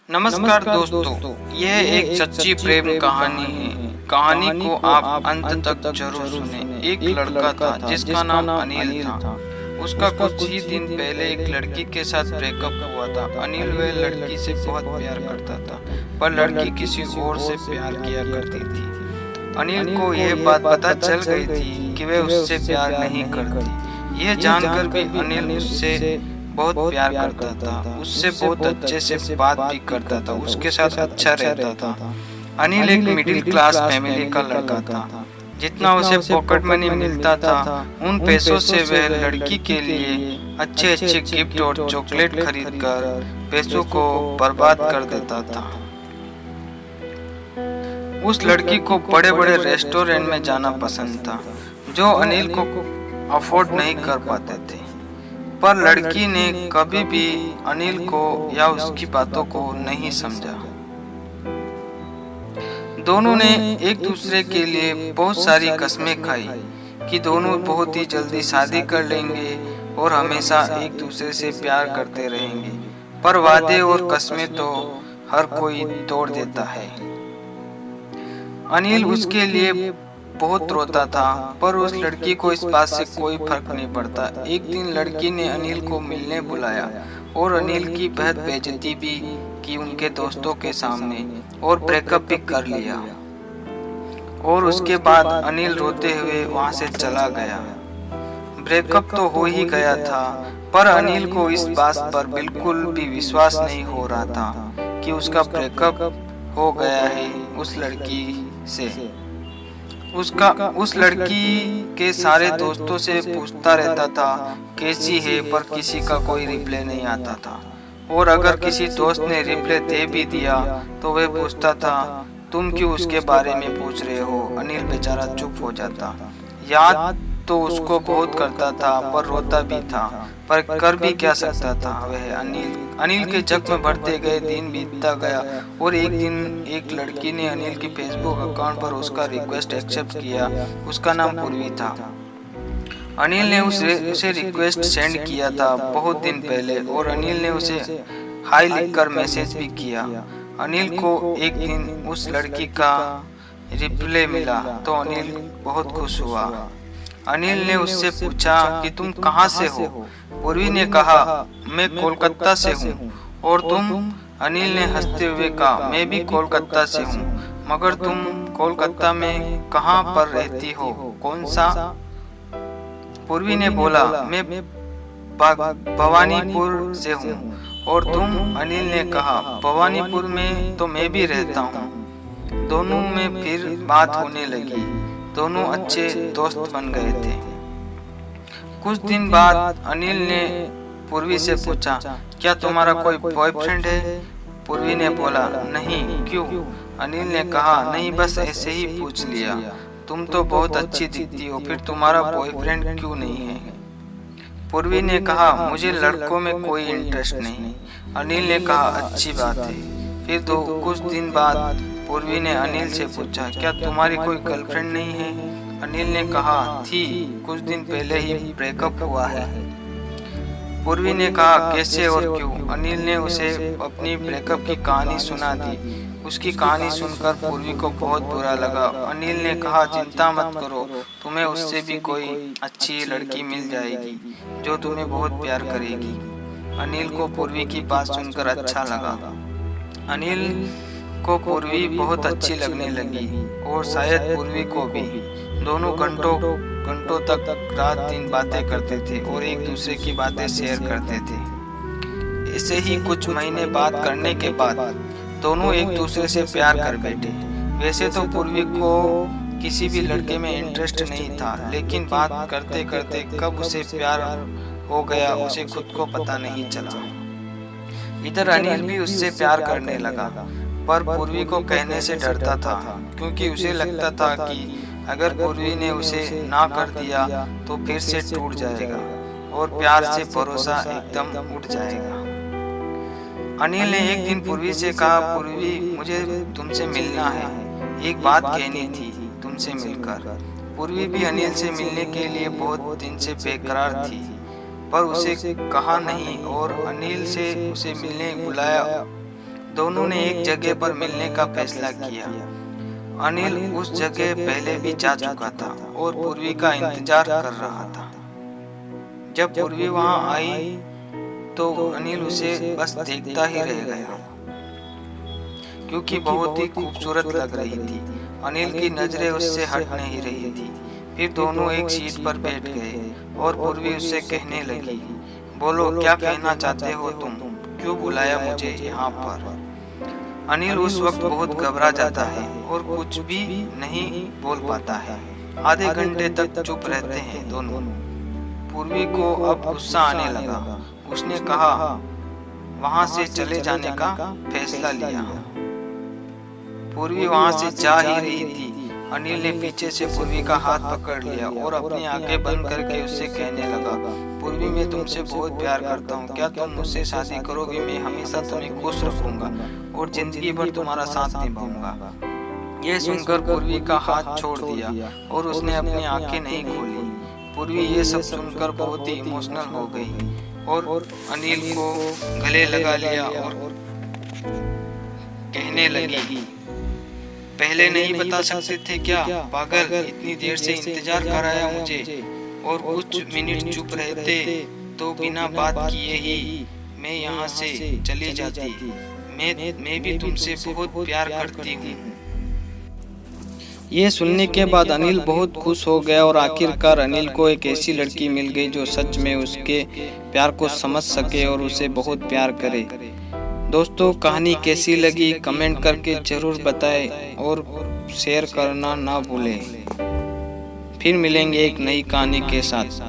नमस्कार दोस्तों, यह एक सच्ची प्रेम कहानी है। कहानी को आप अंत तक जरूर सुने। एक लड़का था जिसका नाम अनिल था। उसका कुछ ही दिन पहले एक लड़की के साथ ब्रेकअप हुआ था। अनिल वह लड़की से बहुत प्यार करता था, पर लड़की किसी और से प्यार किया करती थी। अनिल को यह बात पता चल गई थी कि वह उससे प्यार नहीं करती। यह जानकर भी अनिल उससे बहुत प्यार करता था, उससे बहुत अच्छे से बात भी करता था, उसके साथ अच्छा रहता था। अनिल एक मिडिल क्लास फैमिली का लड़का था। जितना उसे पॉकेट मनी मिलता था, उन पैसों से वह लड़की के लिए अच्छे अच्छे गिफ्ट और चॉकलेट खरीदकर पैसों को बर्बाद कर देता था। उस लड़की को बड़े बड़े रेस्टोरेंट में जाना पसंद था, जो अनिल को अफोर्ड नहीं कर पाते थे। पर लड़की ने कभी भी अनिल को या उसकी बातों को नहीं समझा। दोनों ने एक दूसरे के लिए बहुत सारी कस्में खाई कि दोनों बहुत ही जल्दी शादी कर लेंगे और हमेशा एक दूसरे से प्यार करते रहेंगे। पर वादे और कस्में तो हर कोई तोड़ देता है। अनिल उसके लिए बहुत रोता था, पर उस लड़की को इस बात से कोई फर्क नहीं पड़ता। एक दिन लड़की ने अनिल को मिलने बुलाया और अनिल की बहुत बेइज्जती भी की उनके दोस्तों के सामने और ब्रेकअप भी कर लिया। और उसके बाद अनिल रोते हुए वहां से चला गया। ब्रेकअप तो हो ही गया था, पर अनिल को इस बात पर बिल्कुल भी विश्वास नहीं हो रहा था कि उसका ब्रेकअप हो गया है उस लड़की से। उस लड़की के सारे दोस्तों से पूछता रहता था कैसी है, पर किसी का कोई रिप्लाई नहीं आता था। और अगर किसी दोस्त ने रिप्लाई दे भी दिया तो वह पूछता था तुम क्यों उसके बारे में पूछ रहे हो। अनिल बेचारा चुप हो जाता। याद तो उसको बहुत करता था, पर रोता भी था, पर कर भी क्या सकता था वह। अनिल के जख्म बढ़ते गए, दिन बीतता गया और एक दिन एक लड़की ने अनिल की फेसबुक अकाउंट पर उसका रिक्वेस्ट एक्सेप्ट किया। उसका नाम पूर्वी था। अनिल ने उसे रिक्वेस्ट सेंड किया था बहुत दिन पहले, और अनिल ने उसे हाय लिखकर मैसेज भी किया। अनिल को एक दिन उस लड़की का रिप्लाई मिला तो अनिल बहुत खुश हुआ। अनिल ने उससे पूछा कि तुम कहाँ से हो। पूर्वी ने कहा मैं कोलकाता से हूँ। और तुम? अनिल ने हंसते हुए कहा मैं भी कोलकाता से हूँ, मगर तुम कोलकाता में कहाँ पर रहती हो, कौन सा? पूर्वी ने बोला मैं भवानीपुर से हूँ। और तुम? अनिल ने कहा भवानीपुर में तो मैं भी रहता हूँ। दोनों में फिर बात होने लगी। दोनों अच्छे दोस्त बन गए थे। कुछ दिन बाद अनिल ने पूर्वी से पूछा क्या तुम्हारा कोई बॉयफ्रेंड है? पूर्वी ने बोला नहीं, क्यों? अनिल ने कहा नहीं, बस ऐसे ही पूछ लिया। तुम तो बहुत अच्छी दिखती हो, फिर तुम्हारा बॉयफ्रेंड क्यों नहीं है? पूर्वी ने कहा मुझे लड़कों में कोई इंटरेस्ट नहीं। अनिल ने कहा अच्छी बात है। फिर कुछ दिन बाद पूर्वी ने अनिल से पूछा क्या तुम्हारी कोई गर्लफ्रेंड नहीं है? अनिल ने कहा थी, कुछ दिन पहले ही ब्रेकअप हुआ है। पूर्वी ने कहा कैसे और क्यों? अनिल ने उसे अपनी ब्रेकअप की कहानी सुना दी। उसकी कहानी सुनकर पूर्वी को बहुत बुरा लगा। अनिल ने कहा चिंता मत करो, तुम्हें उससे भी कोई अच्छी लड़की मिल जाएगी जो तुम्हें बहुत प्यार करेगी। अनिल को पूर्वी की बात सुनकर अच्छा लगा। अनिल को पूर्वी बहुत अच्छी लगने लगी और शायद पूर्वी को भी। दोनों घंटों तक रात दिन बातें करते थे और एक दूसरे की बातें शेयर करते थे। ऐसे ही कुछ महीने बात करने के बाद दोनों एक दूसरे से प्यार कर बैठे। वैसे तो पूर्वी को किसी भी लड़के में इंटरेस्ट नहीं था, लेकिन बात करते करते कब उसे प्यार हो गया उसे खुद को पता नहीं चला। इधर अनिल भी उससे प्यार करने लगा, पर पूर्वी को कहने से डरता था, क्योंकि उसे लगता था कि अगर पूर्वी ने उसे ना कर दिया तो फिर से टूट जाएगा और प्यार से भरोसा एकदम उठ जाएगा। अनिल ने एक दिन पूर्वी से कहा पूर्वी मुझे तुमसे मिलना है, एक बात कहनी थी तुमसे मिलकर। पूर्वी भी अनिल से मिलने के लिए बहुत दिन से बेकरार थी, पर उसे कहा नहीं और अनिल से उसे मिलने बुलाया दोनों ने एक जगह पर मिलने का फैसला किया। अनिल उस जगह पहले भी जा चुका था और पूर्वी का इंतजार कर रहा था। जब पूर्वी वहां आई तो अनिल उसे बस देखता ही रह गया, क्योंकि बहुत ही खूबसूरत लग रही थी। अनिल की नजरें उससे हट नहीं रही थी। फिर दोनों एक सीट पर बैठ गए और पूर्वी उससे कहने लगी, बोलो, क्या कहना चाहते हो तुम? क्यों बुलाया मुझे यहाँ पर? अनिल उस वक्त बहुत घबरा जाता है और कुछ भी नहीं बोल पाता है। आधे घंटे तक चुप रहते हैं दोनों। पूर्वी को अब गुस्सा आने लगा। उसने कहा, वहां से चले जाने का फैसला लिया। पूर्वी वहां से जा ही रही थी। अनिल ने पीछे से पूर्वी का हाथ पकड़ लिया और अपनी आंखें बंद करके उससे कहने लगा, पूर्वी, मैं तुमसे बहुत प्यार करता हूँ। क्या तुम मुझसे शादी करोगी? मैं हमेशा तुम्हें खुश रखूंगा और जिंदगी भर तुम्हारा साथ निभाऊंगा। यह सुनकर पूर्वी का हाथ छोड़ दिया और उसने अपनी आंखें नहीं खोली। पूर्वी ये सब सुनकर बहुत ही इमोशनल हो गई और अनिल को गले लगा लिया और कहने लगी, पहले नहीं बता सकते थे क्या? पागल, इतनी देर से इंतजार कराया मुझे, और कुछ मिनट चुप रहते तो बिना बात किए ही मैं यहाँ से चली जाती। मैं भी तुमसे बहुत प्यार करती हूँ। ये सुनने के बाद अनिल बहुत खुश हो गया और आखिरकार अनिल को एक ऐसी लड़की मिल गई जो सच में उसके प्यार को समझ सके और उसे बहुत प्यार करे। दोस्तों, कहानी कैसी लगी कमेंट करके जरूर बताएं और शेयर करना ना भूलें। फिर मिलेंगे एक नई कहानी के साथ।